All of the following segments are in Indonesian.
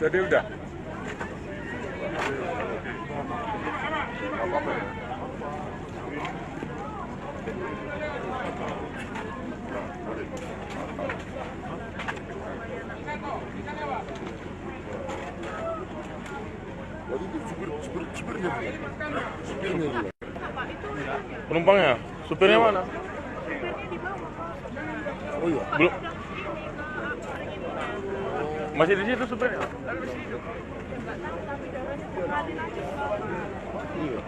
Jadi udah. Penumpangnya, supirnya mana? Oh iya. Belum. Masih di situ supirnya? Iya.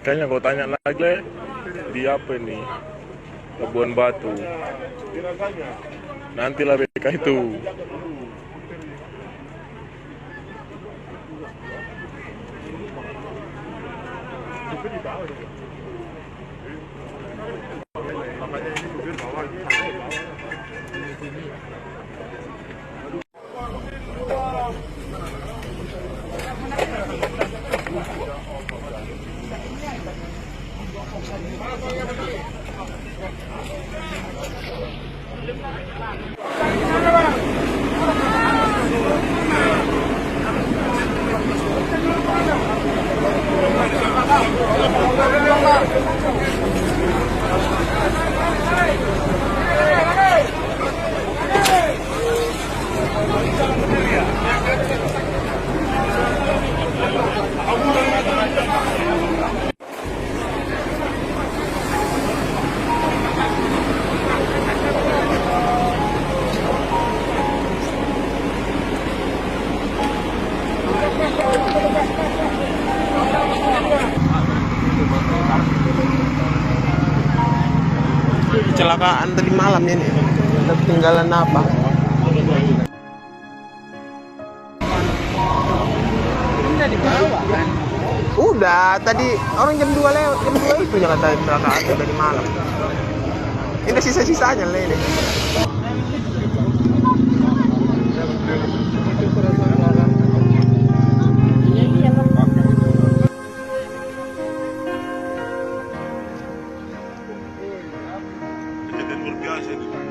Kayaknya kau tanya lagi di apa ini? Labuan Batu. Nantilah BK itu. Kecelakaan tadi malam ini. Ada ketinggalan apa? Udah dibawa kan? Udah, tadi orang jam 2 lewat, jam 2 itu yang kata kecelakaan tadi malam. Ini sisa-sisanya lah ini. Kejadian luar biasa itu.